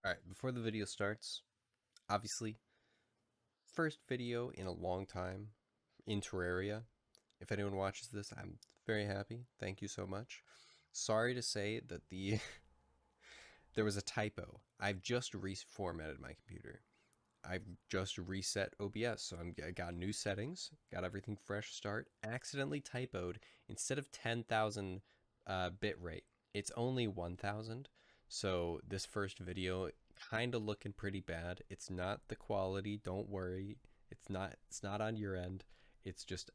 Alright, before the video starts, obviously, first video in a long time in Terraria. If anyone watches this, I'm very happy. Thank you so much. Sorry to say that there was a typo. I've just reformatted my computer. I've just reset OBS, so I got new settings, got everything fresh start. Accidentally typoed instead of 10,000 bit rate. It's only 1,000. So this first video kind of looking pretty bad. It's not the quality, don't worry. It's not on your end. It's just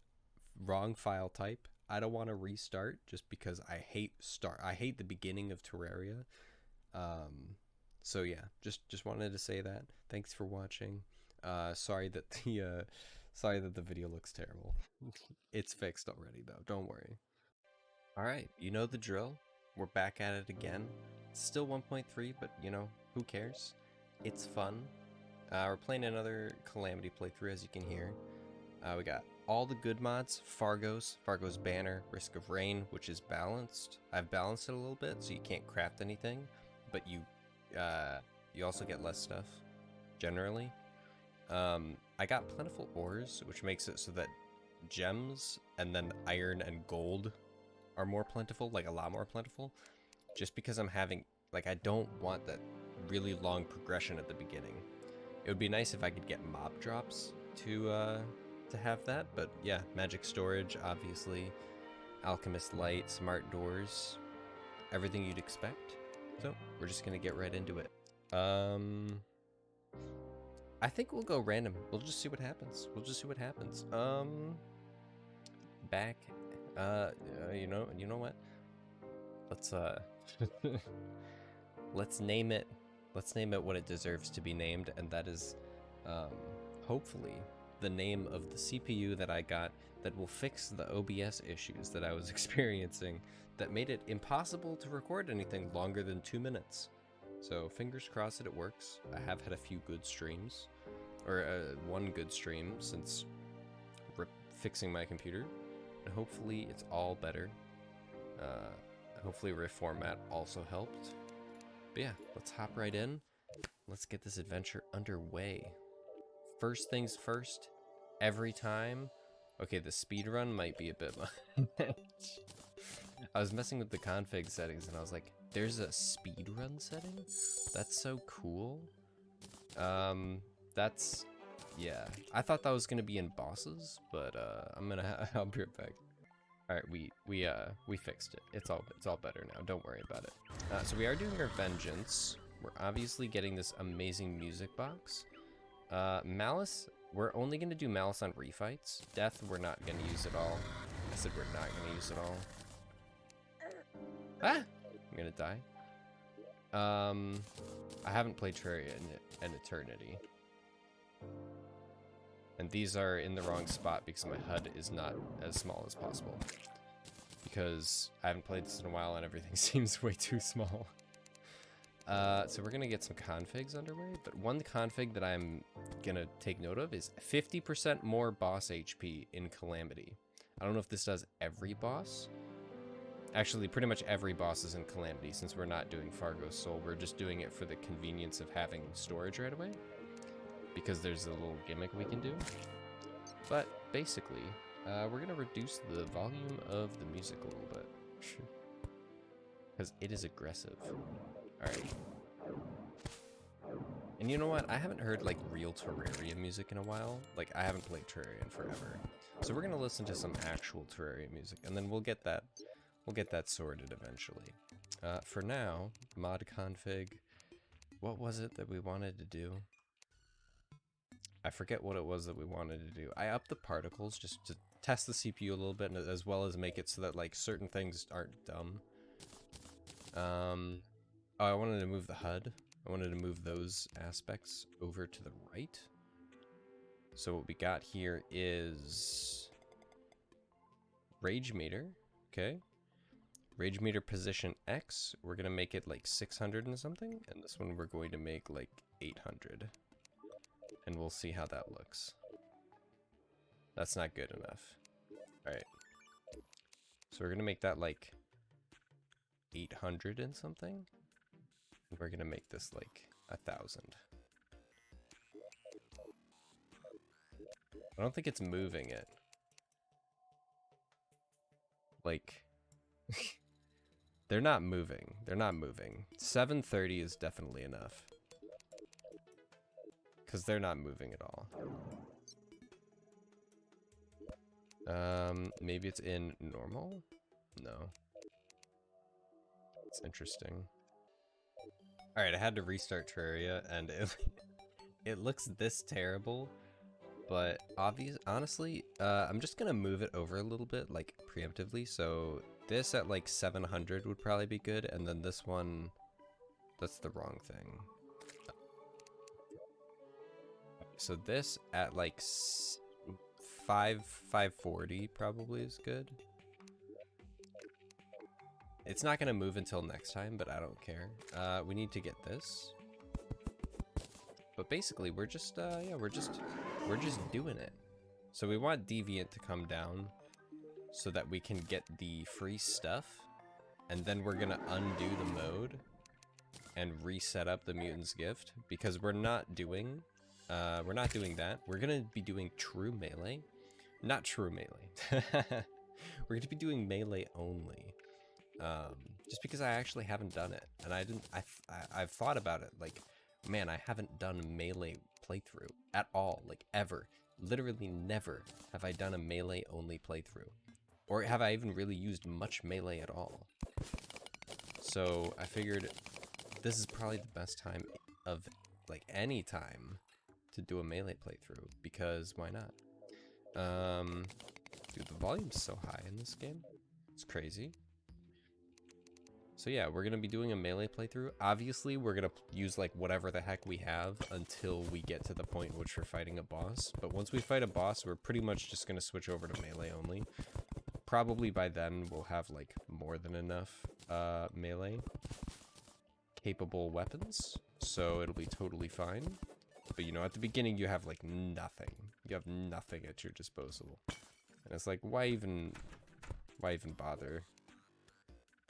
wrong file type. I don't want to restart just because I hate the beginning of Terraria. So yeah, just wanted to say that. Thanks for watching. Sorry that the video looks terrible. It's fixed already though. Don't worry. All right, you know the drill. We're back at it again. It's still 1.3, but you know, who cares? It's fun. We're playing another Calamity playthrough, as you can hear. We got all the good mods, Fargo's banner, Risk of Rain, which is balanced. I've balanced it a little bit, so you can't craft anything, but you also get less stuff, generally. I got plentiful ores, which makes it so that gems and then iron and gold are more plentiful, like a lot more plentiful, just because I'm having, like, I don't want that really long progression at the beginning. It would be nice if I could get mob drops to have that, but yeah, magic storage, obviously, alchemist light, smart doors, everything you'd expect. So we're just gonna get right into it. I think we'll go random. We'll just see what happens. Back. You know what? Let's let's name it. Let's name it what it deserves to be named, and that is, hopefully, the name of the CPU that I got that will fix the OBS issues that I was experiencing that made it impossible to record anything longer than 2 minutes. So fingers crossed that it works. I have had a few good streams, or one good stream since fixing my computer, and hopefully it's all better. Hopefully reformat also helped. But yeah, let's hop right in. Let's get this adventure underway. First things first, every time. Okay, the speedrun might be a bit much. I was messing with the config settings and I was like, there's a speedrun setting? That's so cool. That's, yeah. I thought that was gonna be in bosses, but I'll be right back. All right, we fixed it. It's all better now. Don't worry about it. So we are doing revengeance. We're obviously getting this amazing music box. Malice, we're only gonna do Malice on refights. Death, we're not gonna use at all. I said we're not gonna use at all. Ah! I'm gonna die. I haven't played Terraria in an eternity. And these are in the wrong spot because my HUD is not as small as possible. Because I haven't played this in a while and everything seems way too small. So we're gonna get some configs underway, but one config that I'm gonna take note of is 50% more boss HP in Calamity. I don't know if this does every boss. Actually, pretty much every boss is in Calamity since we're not doing Fargo's Soul. We're just doing it for the convenience of having storage right away, because there's a little gimmick we can do. But basically, we're gonna reduce the volume of the music a little bit because it is aggressive. All right. And you know what? I haven't heard like real Terraria music in a while. Like, I haven't played Terraria in forever. So we're gonna listen to some actual Terraria music, and then we'll get that sorted eventually. For now, mod config. What was it that we wanted to do? I forget what it was that we wanted to do. I upped the particles just to test the CPU a little bit, and as well as make it so that like certain things aren't dumb. Oh, I wanted to move the HUD. I wanted to move those aspects over to the right. So what we got here is rage meter. Okay. Rage meter position X. We're gonna make it like 600 and something, and this one we're going to make like 800. And we'll see how that looks. That's not good enough. Alright. So we're gonna make that like 800 and something. And we're gonna make this like 1,000. I don't think it's moving it. Like, they're not moving. They're not moving. 730 is definitely enough. Because they're not moving at all. Maybe it's in normal? No. It's interesting. Alright, I had to restart Terraria, and it looks this terrible. But honestly, I'm just gonna move it over a little bit, like, preemptively. So this at, like, 700 would probably be good, and then this one, that's the wrong thing. So this at, like, 540 probably is good. It's not gonna move until next time, but I don't care. We need to get this. But basically, we're just, yeah, we're just doing it. So we want Deviant to come down so that we can get the free stuff, and then we're gonna undo the mode and reset up the Mutant's Gift, because we're not doing that. We're gonna be doing true melee, not true melee. We're gonna be doing melee only, just because I actually haven't done it, and I've thought about it, like, man, I haven't done a melee playthrough at all, like, ever. Literally never have I done a melee only playthrough, or have I even really used much melee at all. So I figured this is probably the best time of, like, any time to do a melee playthrough, because why not? Dude, the volume's so high in this game. It's crazy. So yeah, we're gonna be doing a melee playthrough. Obviously, we're gonna use, like, whatever the heck we have until we get to the point in which we're fighting a boss. But once we fight a boss, we're pretty much just gonna switch over to melee only. Probably by then, we'll have, like, more than enough melee capable weapons, so it'll be totally fine. But, you know, at the beginning, you have, like, nothing. You have nothing at your disposal. And it's like, why even bother?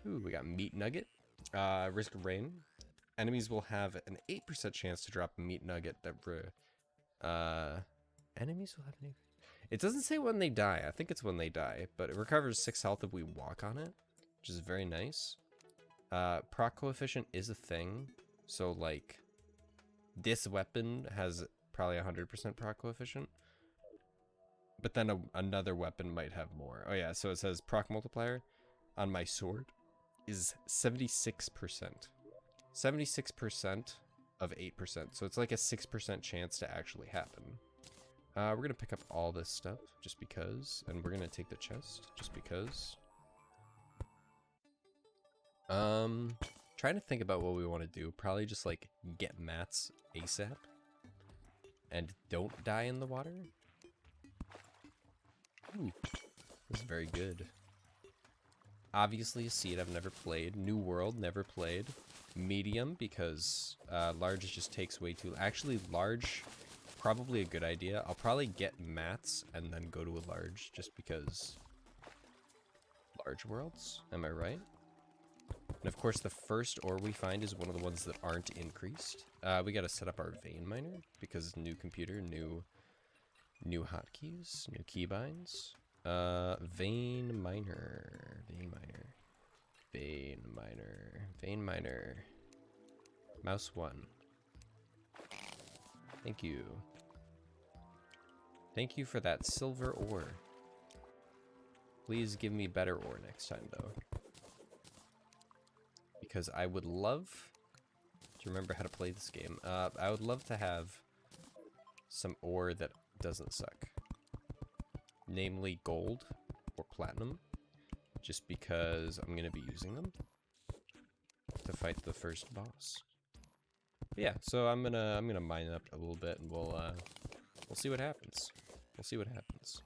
Ooh, we got Meat Nugget. Risk of Rain. Enemies will have an 8% chance to drop a Meat Nugget that enemies will have an 8%. It doesn't say when they die. I think it's when they die, but it recovers 6 health if we walk on it, which is very nice. Proc coefficient is a thing, so, like, this weapon has probably 100% proc coefficient, but then another weapon might have more. Oh yeah, so it says proc multiplier on my sword is 76%. 76% of 8%, so it's like a 6% chance to actually happen. We're gonna pick up all this stuff just because, and we're gonna take the chest just because. Trying to think about what we want to do. Probably just, like, get mats ASAP and don't die in the water. Ooh, this is very good. Obviously, a seed I've never played. New World, never played. Medium, because large just takes way too... Actually, large, probably a good idea. I'll probably get mats and then go to a large, just because... Large worlds, am I right? And of course, the first ore we find is one of the ones that aren't increased. We gotta set up our vein miner, because new computer, new hotkeys, new keybinds. Vein miner. Mouse 1. Thank you. Thank you for that silver ore. Please give me better ore next time, though. Because I would love to remember how to play this game. I would love to have some ore that doesn't suck. Namely gold or platinum, just because I'm gonna be using them to fight the first boss. But yeah, so I'm gonna mine it up a little bit, and we'll see what happens. We'll see what happens.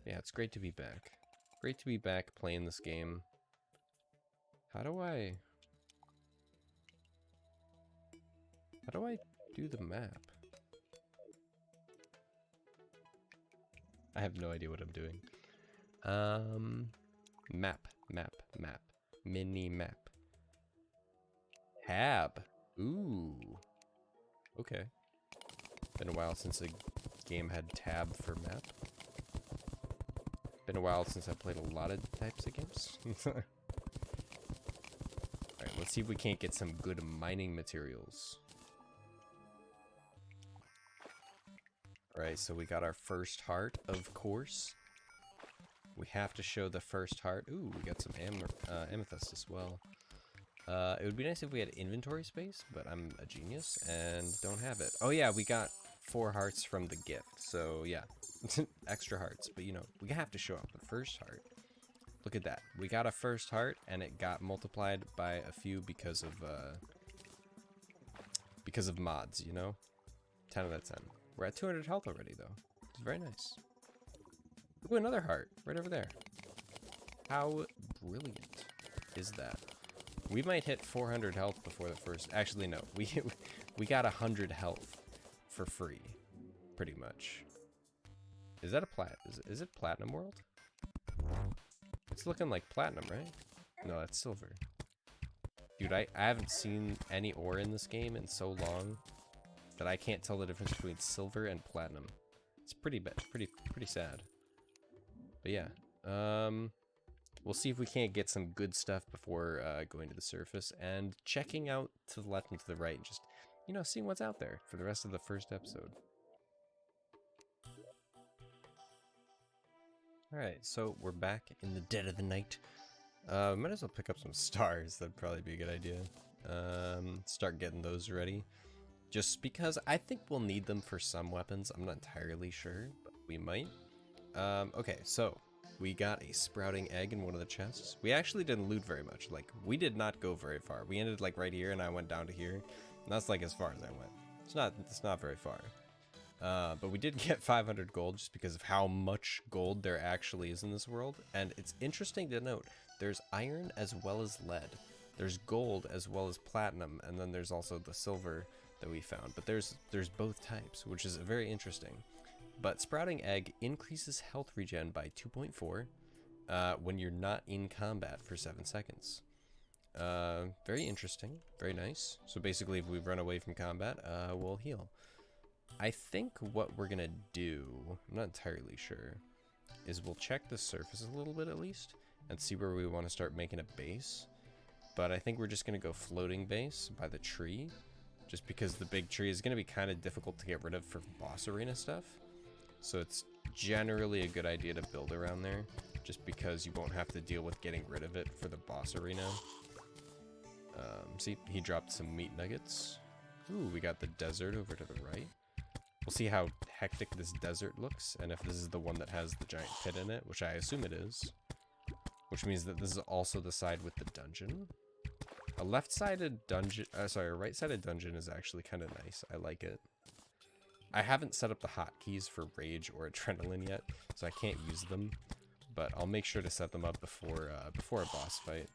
Yeah, it's great to be back. Great to be back playing this game. How do I do the map? I have no idea what I'm doing. Map. Mini map. Tab. Ooh. Okay. Been a while since a game had tab for map. Been a while since I played a lot of types of games. Alright, let's see if we can't get some good mining materials. Alright, so we got our first heart, of course. We have to show the first heart. Ooh, we got some amethyst as well. It would be nice if we had inventory space, but I'm a genius and don't have it. Oh yeah, we got 4 hearts from the gift, so yeah. Extra hearts, but you know, we have to show up the first heart. Look at that. We got a first heart, and it got multiplied by a few because of mods, you know? 10 out of 10. We're at 200 health already, though. It's very nice. Ooh, another heart right over there. How brilliant is that? We might hit 400 health before the first... Actually, no. We got 100 health for free, pretty much. Is that a is it Platinum World? It's looking like Platinum, right? No, that's Silver. Dude, I haven't seen any ore in this game in so long that I can't tell the difference between Silver and Platinum. It's pretty bad, pretty sad. But yeah, we'll see if we can't get some good stuff before going to the surface and checking out to the left and to the right, and just, you know, seeing what's out there for the rest of the first episode. Alright, so we're back in the dead of the night. Might as well pick up some stars. That'd probably be a good idea. Start getting those ready. Just because I think we'll need them for some weapons. I'm not entirely sure, but we might. Okay, so we got a sprouting egg in one of the chests. We actually didn't loot very much. Like, we did not go very far. We ended like right here, and I went down to here. And that's like as far as I went. It's not very far. But we did get 500 gold just because of how much gold there actually is in this world. And it's interesting to note, there's iron as well as lead. There's gold as well as platinum, and then there's also the silver that we found. But there's both types, which is very interesting. But sprouting egg increases health regen by 2.4 when you're not in combat for 7 seconds. Very interesting, very nice. So basically, if we run away from combat, we'll heal. I think what we're gonna do, I'm not entirely sure, is we'll check the surface a little bit at least and see where we want to start making a base. But I think we're just gonna go floating base by the tree, just because the big tree is gonna be kind of difficult to get rid of for boss arena stuff. So it's generally a good idea to build around there, just because you won't have to deal with getting rid of it for the boss arena. See, he dropped some meat nuggets. Ooh, we got the desert over to the right. We'll see how hectic this desert looks, and if this is the one that has the giant pit in it, which I assume it is. Which means that this is also the side with the dungeon. A left-sided dungeon, sorry, a right-sided dungeon is actually kind of nice. I like it. I haven't set up the hotkeys for Rage or Adrenaline yet, so I can't use them. But I'll make sure to set them up before a boss fight,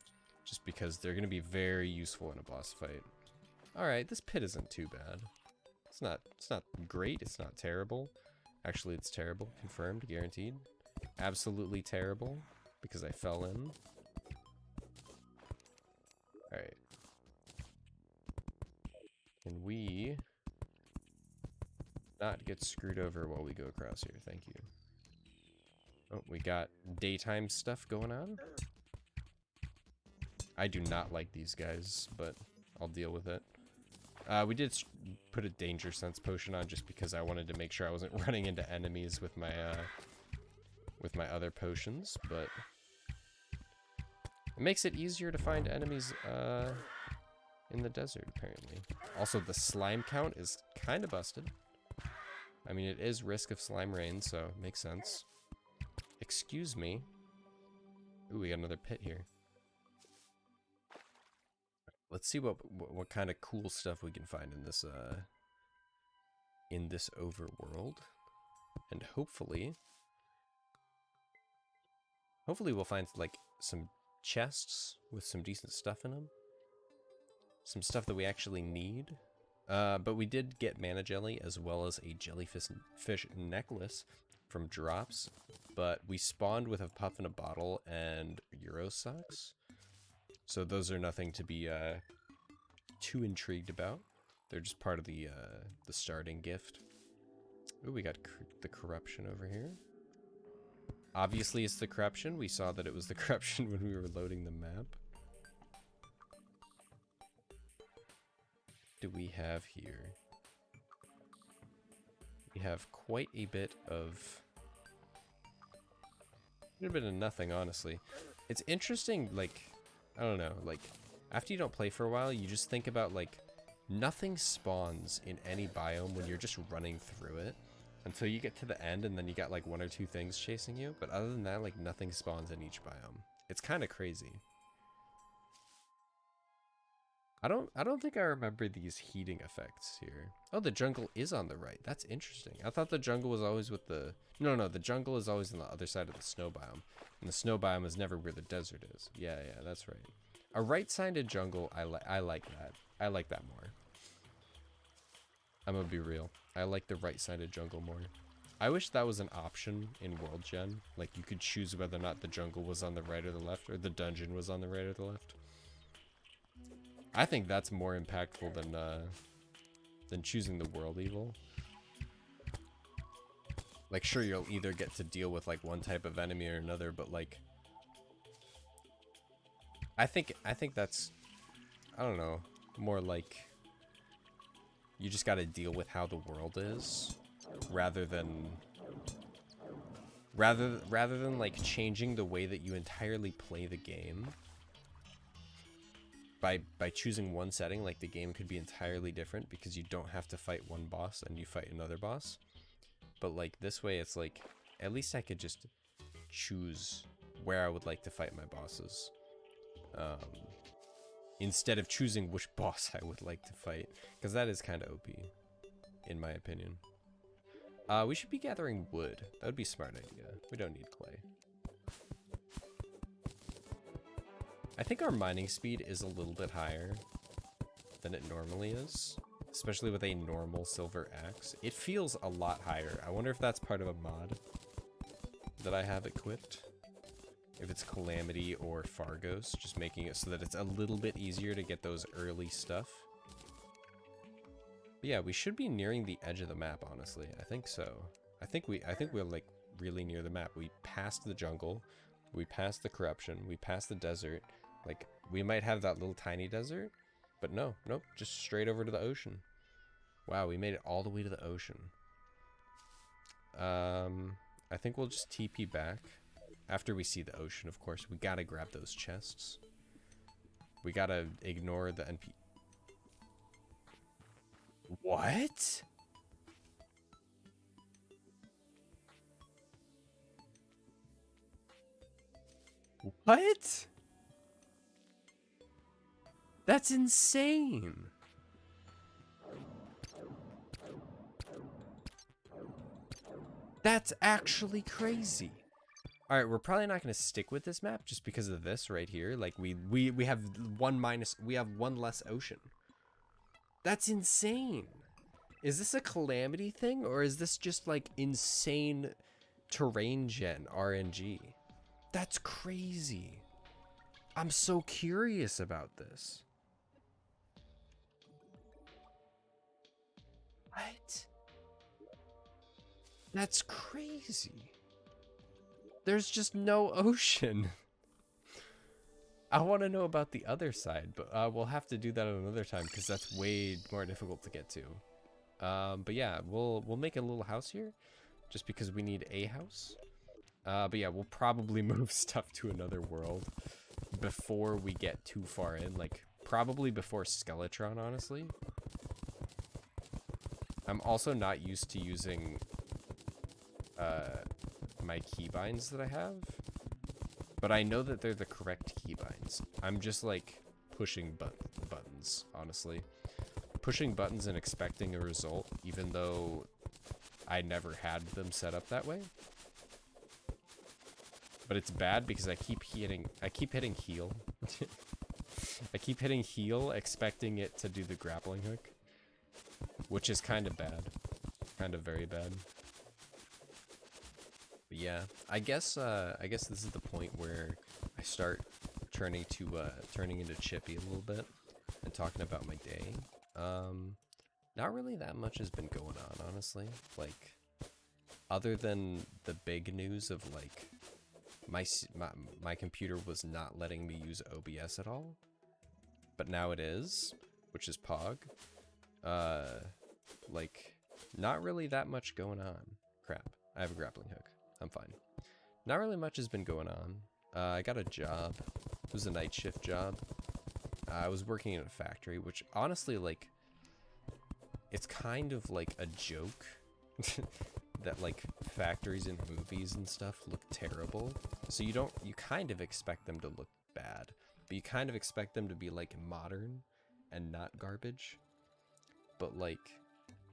just because they're going to be very useful in a boss fight. Alright, this pit isn't too bad. It's not great, it's not terrible. Actually, it's terrible. Confirmed, guaranteed. Absolutely terrible, because I fell in. Alright. Can we not get screwed over while we go across here? Thank you. Oh, we got daytime stuff going on. I do not like these guys, but I'll deal with it. We did put a danger sense potion on just because I wanted to make sure I wasn't running into enemies with my other potions, but it makes it easier to find enemies in the desert, apparently. Also, the slime count is kind of busted. I mean, it is risk of slime rain, so it makes sense. Excuse me. Ooh, we got another pit here. Let's see what kind of cool stuff we can find in this overworld, and hopefully we'll find like some chests with some decent stuff in them, some stuff that we actually need. But we did get mana jelly as well as a jellyfish necklace from drops, but we spawned with a puff in a bottle and Euro socks. So those are nothing to be too intrigued about. They're just part of the starting gift. Ooh, we got the corruption over here. Obviously, it's the corruption. We saw that it was the corruption when we were loading the map. Do we have here? We have quite a bit of nothing, honestly. It's interesting, like, I don't know, like, after you don't play for a while, you just think about, like, nothing spawns in any biome when you're just running through it until you get to the end, and then you got, like, 1 or 2 things chasing you. But other than that, like, nothing spawns in each biome. It's kind of crazy. I don't think I remember these heating effects here. Oh, the jungle is on the right. That's interesting. I thought the jungle was always with the... No, the jungle is always on the other side of the snow biome. And the snow biome is never where the desert is. Yeah, that's right. A right-sided jungle, I like that. I like that more. I'm gonna be real. I like the right-sided jungle more. I wish that was an option in World Gen. Like, you could choose whether or not the jungle was on the right or the left, or the dungeon was on the right or the left. I think that's more impactful than choosing the world evil. Like, sure, you'll either get to deal with, like, one type of enemy or another, but, like, I think that's, I don't know, more like you just gotta deal with how the world is, rather than like changing the way that you entirely play the game. By choosing one setting, like, the game could be entirely different because you don't have to fight one boss and you fight another boss. But, like, this way it's like, at least I could just choose where I would like to fight my bosses. Instead of choosing which boss I would like to fight. Because that is kind of OP, in my opinion. We should be gathering wood. That would be a smart idea. We don't need clay. I think our mining speed is a little bit higher than it normally is, especially with a normal silver axe. It feels a lot higher. I wonder if that's part of a mod that I have equipped. If it's Calamity or Fargos, just making it so that it's a little bit easier to get those early stuff. But yeah, we should be nearing the edge of the map, honestly. I think so. I think we're, like, really near the map. We passed the jungle, we passed the corruption, we passed the desert. Like, we might have that little tiny desert, but nope, just straight over to the ocean. Wow, we made it all the way to the ocean. I think we'll just TP back after we see the ocean, of course. We gotta grab those chests. We gotta ignore the NP. What? What? That's insane. That's actually crazy. All right, we're probably not going to stick with this map just because of this right here. Like, we have one less ocean. That's insane. Is this a Calamity thing, or is this just, like, insane terrain gen RNG? That's crazy. I'm so curious about this. What? That's crazy. There's just no ocean. I want to know about the other side, but we'll have to do that another time because that's way more difficult to get to. But yeah, we'll make a little house here just because we need a house. But yeah, we'll probably move stuff to another world before we get too far in, like probably before Skeletron, honestly. I'm also not used to using my keybinds that I have, but I know that they're the correct keybinds. I'm just like pushing buttons, honestly. Pushing buttons and expecting a result, even though I never had them set up that way. But it's bad because I keep hitting heal. I keep hitting heal, expecting it to do the grappling hook, which is kind of bad, kind of very bad. But yeah, I guess this is the point where I start turning into Chippy a little bit. and talking about my day. Not really that much has been going on, honestly. Like, other than the big news of like my computer was not letting me use OBS at all, but now it is, which is Pog. Like, not really that much going on. Crap, I have a grappling hook. I'm fine. Not really much has been going on. I got a job. It was a night shift job. I was working in a factory, which honestly, like, it's kind of like a joke that like factories in movies and stuff look terrible. So you kind of expect them to look bad, but you kind of expect them to be like modern and not garbage. But like,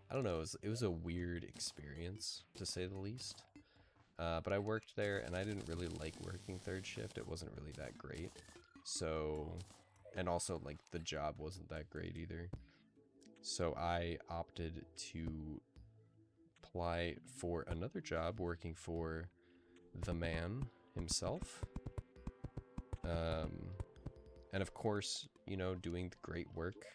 I don't know, it was a weird experience to say the least. But I worked there and I didn't really like working third shift. It wasn't really that great. So, and also like the job wasn't that great either. So I opted to apply for another job working for the man himself. And of course, you know, doing the great work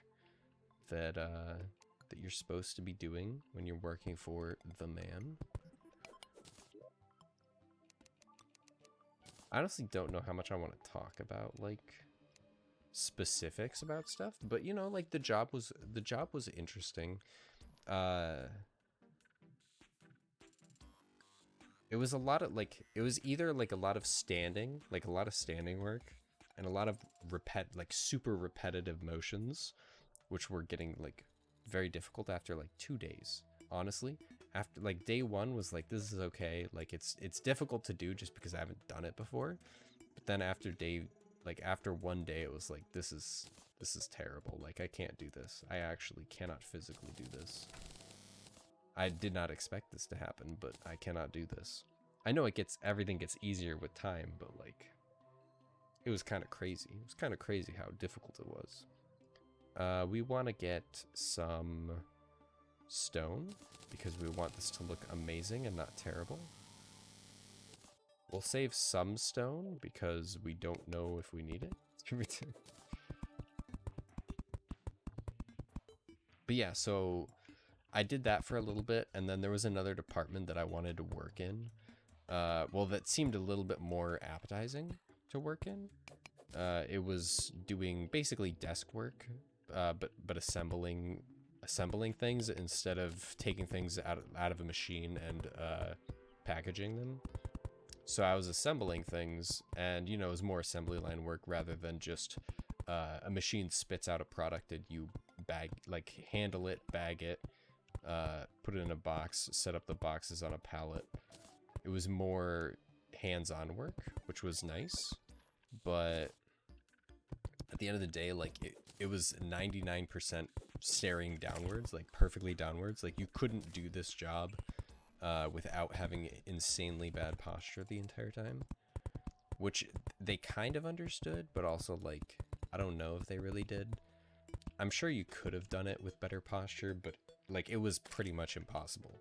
that that you're supposed to be doing when you're working for the man. I honestly don't know how much I want to talk about like specifics about stuff, but you know, like the job was interesting. It was a lot of like, it was either like a lot of standing work and a lot of super repetitive motions, which were getting like very difficult after like 2 days. Honestly, after like day one was like, this is okay. Like it's difficult to do just because I haven't done it before. But then after after 1 day, it was like, this is terrible. Like I can't do this. I actually cannot physically do this. I did not expect this to happen, but I cannot do this. I know everything gets easier with time, but like, it was kind of crazy. It was kind of crazy how difficult it was. We want to get some stone because we want this to look amazing and not terrible. We'll save some stone because we don't know if we need it. But yeah, so I did that for a little bit, and then there was another department that I wanted to work in. Well, that seemed a little bit more appetizing to work in. It was doing basically desk work, but assembling things instead of taking things out of a machine and packaging them. So I was assembling things, and you know, it was more assembly line work rather than just a machine spits out a product and you handle it, bag it, put it in a box, set up the boxes on a pallet. It was more hands-on work, which was nice, but at the end of the day, like it was 99% staring downwards, like perfectly downwards. Like you couldn't do this job without having insanely bad posture the entire time, which they kind of understood, but also like, I don't know if they really did. I'm sure you could have done it with better posture, but like it was pretty much impossible.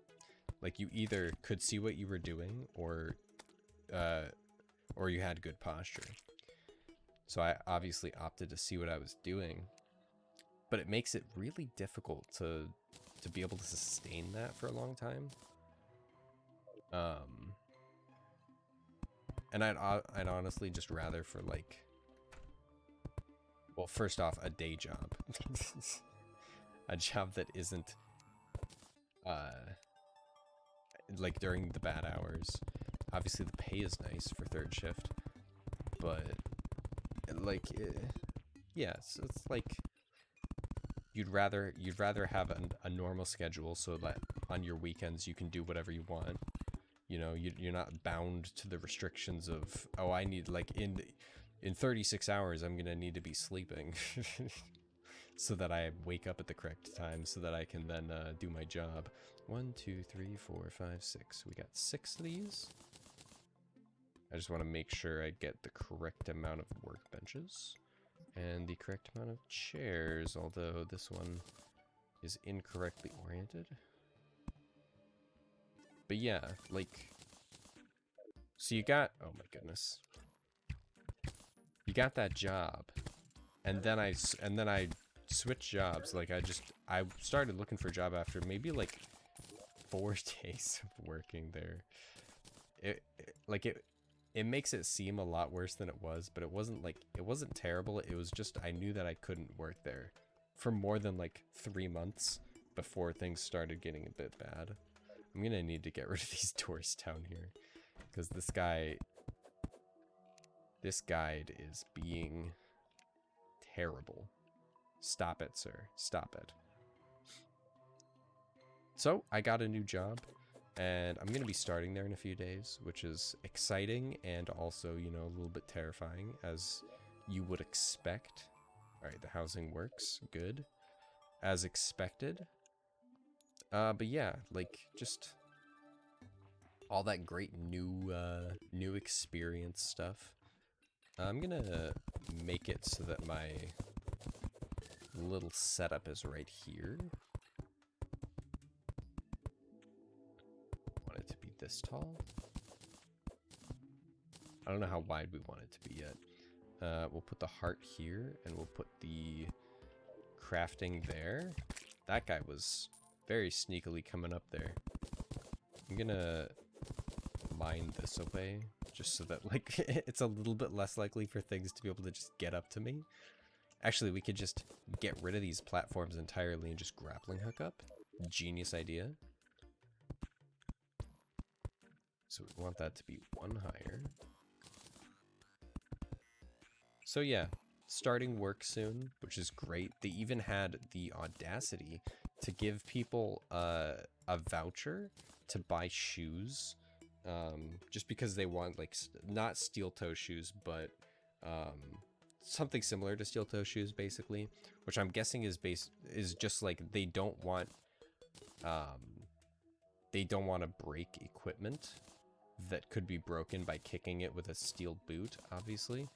Like you either could see what you were doing or you had good posture. So I obviously opted to see what I was doing, but it makes it really difficult to be able to sustain that for a long time. And I'd honestly just rather for like, well, first off, a day job. A job that isn't like during the bad hours. Obviously the pay is nice for third shift, but like yeah, so it's like you'd rather have a normal schedule so that on your weekends you can do whatever you want. You know, you're not bound to the restrictions of, oh, I need like in 36 hours I'm gonna need to be sleeping so that I wake up at the correct time so that I can then do my job. 1, 2, 3, 4, 5, 6. We got 6 of these. I just want to make sure I get the correct amount of workbenches and the correct amount of chairs, although this one is incorrectly oriented. But yeah, like, so you got, oh my goodness, you got that job, and then I switch jobs. Like, I started looking for a job after maybe like 4 days of working there. It makes it seem a lot worse than it was, but it wasn't terrible. It was just, I knew that I couldn't work there for more than like 3 months before things started getting a bit bad. I'm gonna need to get rid of these doors down here, because this guide is being terrible. Stop it, sir. Stop it. So I got a new job, and I'm going to be starting there in a few days, which is exciting and also, you know, a little bit terrifying, as you would expect. All right, the housing works. Good. As expected. But yeah, like, just all that great new experience stuff. I'm going to make it so that my little setup is right here. Want it to be this tall. I don't know how wide we want it to be yet. We'll put the heart here, and we'll put the crafting there. That guy was very sneakily coming up there. I'm gonna mine this away, just so that, like, it's a little bit less likely for things to be able to just get up to me. Actually, we could just get rid of these platforms entirely and just grappling hook up. Genius idea. So we want that to be 1 higher. So yeah, starting work soon, which is great. They even had the audacity to give people a voucher to buy shoes, just because they want, like, not steel toe shoes, but something similar to steel toe shoes, basically, which I'm guessing is just like they don't want to break equipment that could be broken by kicking it with a steel boot, obviously.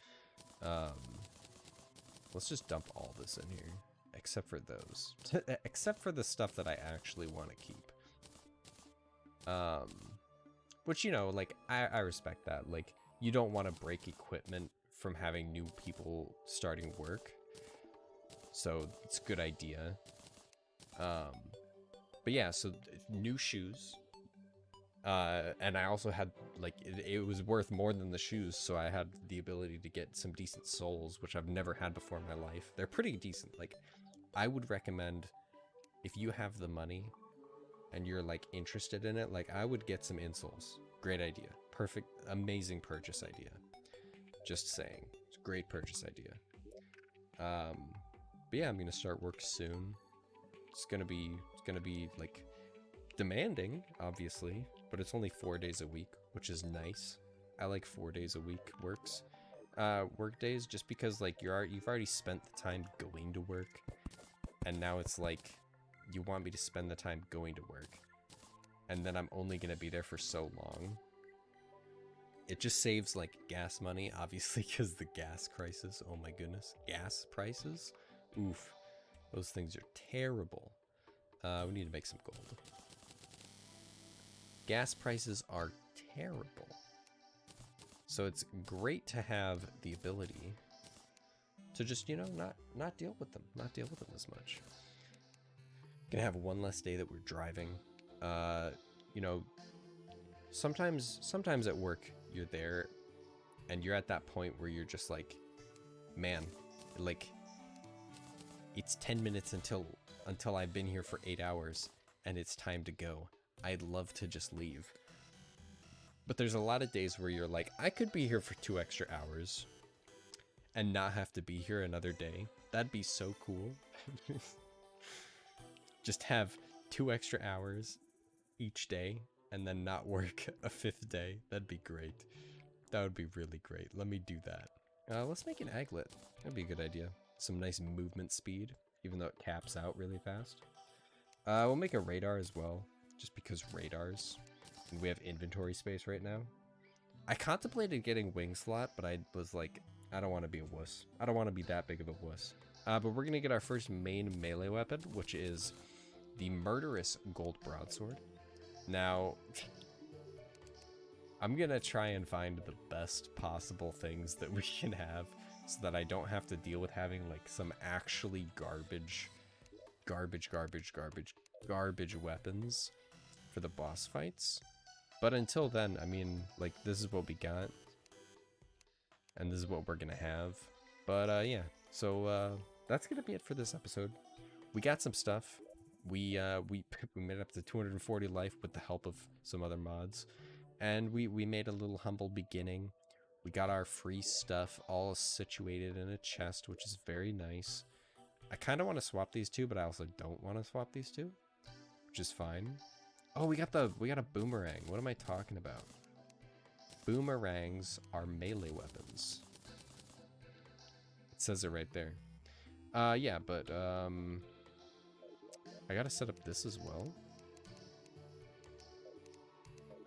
Let's just dump all this in here, except for those, except for the stuff that I actually want to keep. Which, you know, like, I respect that. Like, you don't want to break equipment from having new people starting work, so it's a good idea. But yeah, so new shoes, and I also had, like, it was worth more than the shoes, so I had the ability to get some decent soles, which I've never had before in my life. They're pretty decent. Like, I would recommend, if you have the money and you're, like, interested in it, like, I would get some insoles. Great idea. Perfect, amazing purchase idea. Just saying. It's a great purchase idea. But yeah, I'm gonna start work soon. It's gonna be like demanding, obviously, but it's only 4 days a week, which is nice. I like 4 days a week work days, just because, like, you've already spent the time going to work, and now it's like you want me to spend the time going to work, and then I'm only gonna be there for so long. It just saves, like, gas money, obviously, because the gas crisis. Oh my goodness, gas prices. Oof, those things are terrible. We need to make some gold. Gas prices are terrible. So it's great to have the ability to just, you know, not deal with them. Not deal with them as much. Gonna have one less day that we're driving. You know, sometimes at work you're there and you're at that point where you're just like, man, like, it's 10 minutes until I've been here for 8 hours and it's time to go. I'd love to just leave. But there's a lot of days where you're like, I could be here for 2 extra hours and not have to be here another day. That'd be so cool. Just have 2 extra hours each day and then not work a 5th day. That'd be great. That would be really great. Let me do that. Let's make an aglet. That'd be a good idea. Some nice movement speed, even though it caps out really fast. We'll make a radar as well, just because radars. And we have inventory space right now. I contemplated getting wing slot, but I was like, I don't want to be a wuss. I don't want to be that big of a wuss. But we're going to get our first main melee weapon, which is the murderous gold broadsword. Now, I'm going to try and find the best possible things that we can have so that I don't have to deal with having like some actually garbage weapons for the boss fights. But until then, I mean, like, this is what we got, and this is what we're gonna have. But yeah, so that's gonna be it for this episode. We got some stuff. We made up to 240 life with the help of some other mods, and we made a little humble beginning. We got our free stuff all situated in a chest, which is very nice. I kind of want to swap these two, but I also don't want to swap these two, which is fine. Oh, we got a boomerang. What am I talking about? Boomerangs are melee weapons. It says it right there. Yeah, but I gotta set up this as well.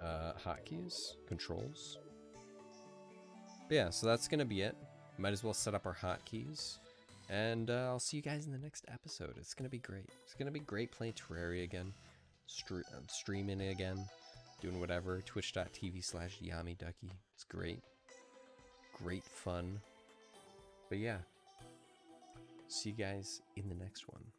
Hotkeys, controls. But yeah, so that's gonna be it. Might as well set up our hotkeys. And I'll see you guys in the next episode. It's gonna be great. It's gonna be great playing Terraria again. Streaming it again. Doing whatever. Twitch.tv/YamiDucky. It's great. Great fun. But yeah. See you guys in the next one.